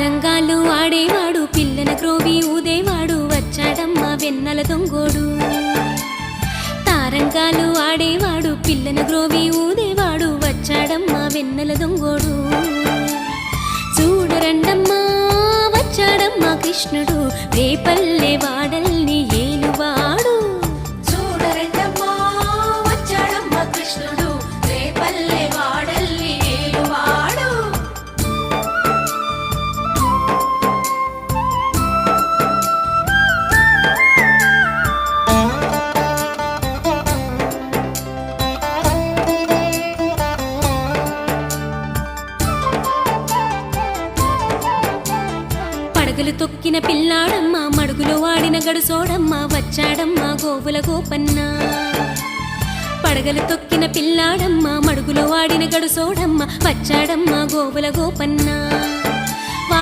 రంగాలు ఆడేవాడు పిల్లన క్రోవి ఊదేవాడు వచ్చాడమ్మా వెన్నెల దొంగోడు. తారంగాలు ఆడేవాడు పిల్లన గ్రోవి ఊదేవాడు వచ్చాడమ్మా వెన్నెల దొంగోడు. చూడరండమ్మా వచ్చాడమ్మా కృష్ణుడు రేపల్లె వాడల్ని ఏలువాడు. చూడరండమ్మా వచ్చాడమ్మా కృష్ణుడు రేపల్లె వాడల్ని ఏలువాడు. పడగలు తొక్కిన పిల్లాడమ్మా మడుగులో వాడిన గడుసోడమ్మా వచ్చాడమ్మా గోవుల గోపన్న. పడగలు తొక్కిన పిల్లాడమ్మా మడుగులో వాడిన గడుసోడమ్మా వచ్చాడమ్మా గోవుల గోపన్న.